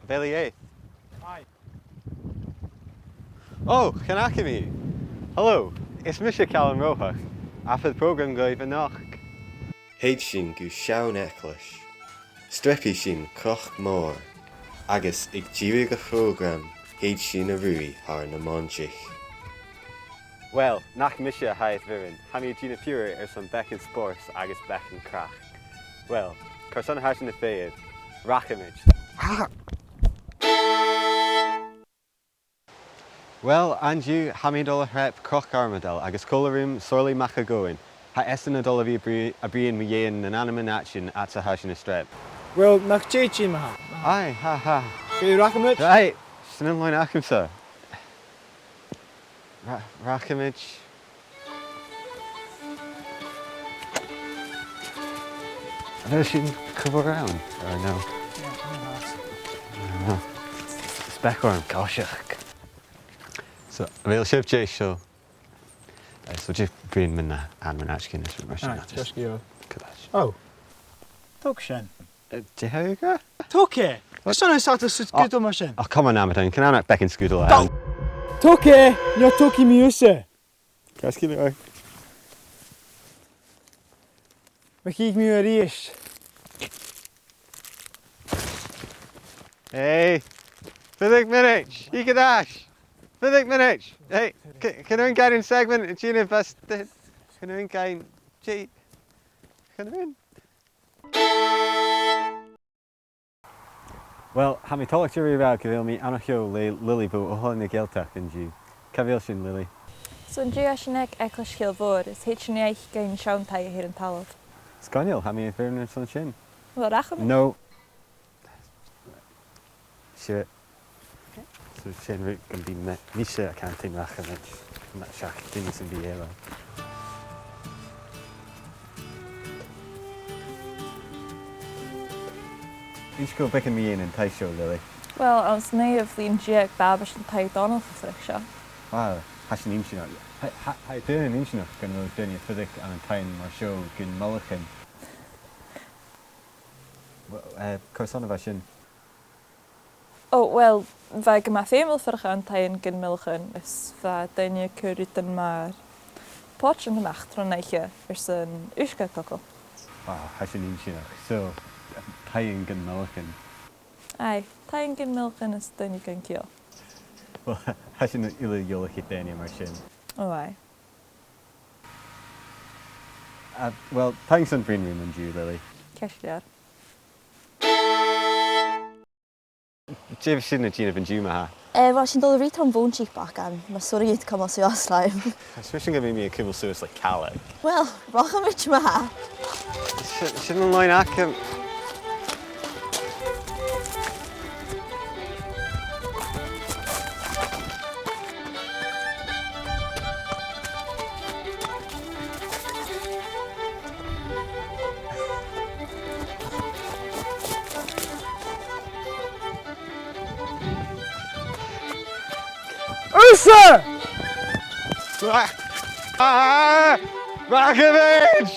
Bailey A. Aye. Oh, a-muigh. Hello, it's Mr. Callan Rohach. After the program go even nach. Héad sin go seán eiclis. Strepi sin croch mór. Agus ag díri go phrògram, héad sin a ruí thar na mánteach. Well, nach Mr. Haith Virin, Hammy Gina Pure some beck and sports agus beck and crach. Well, Carson Hash in the Fayed, Rachamaid. Well, and you, Hammy Dollar Hep, Croch Armadel, agus Colarum, Sorley Machagoin. Ha Estin a dollar a brian me an animan action at a hash in a strip. Well, nach J.G. maha. Aye, ha ha. Can you Rachamaid? Right, Snin line Achim, sir. Rachamaid. I know she can cover around, or no? No. Speckorm, Kaushach. So, we'll shift J show. So, Jeff Green Minna and Minachkin is from Russia. Just go. Oh. Tukshen. Jehoga? Tukke. What's on a sort of scooter machine? Oh, come on, Amateur. Can I not back in scooter? Tukke! You're Tukke Muse. Let's keep it going. We kijk me weer eerst. Hey, Fidik Minich, you can dash. Fidik Minich. Hey, can I get in segment and Gina invested? Can I get in G? Can I in? Well, ha mi tolach ti rhaid gydael mi anachio le Lily bo o hon y geltach yn G. Cafiel sy'n Lily. So yn G asianeg eclis chiel fawr, is heit sy'n eich gain siawn tai hir yn talodd. Sganiel, ha mi yn ffyrn yn son sin? Wel, Rachamaid? No. Shit. So sin rwy'n gan fi nisio ac anteim Rachamaid. Yn that siach, dyn sy'n fi elo. Each go back in me in tai show, Lily. Wel, ons nee of li'n G ag babas yn tai Donald ffrich sio. Wow, has an inch enough. Hi, doing an inch enough. Going to do Fidik and a time or show gin Mulligan. Corson of Ashin. Oh, wel, fe gyma ffeiml ffrich an tai yn gyn milchan, is fe dynnu cyrryd yn mar. Potch yn hymach tron eiche, sy'n ushka coco. Wow, has an inch enough. So, tying gin Mulligan. Ai, tai yn gyn milchan is dynnu gyn kio. Well, has an illa yolik it Danny Marshin. O ai. Well, thanks on bring room and you, Lily. Cesiar. Jeff sy'n y Gina Benjuma ha. Wel, sy'n dod o reit o'n fôn cheap ac an. Mae sori i'n cymol sy'n aslaim. Especially giving me a civil service like Caleg. Wel, Rachamaid ma ha. Shouldn't line Akim. Ursa! Rachamaid!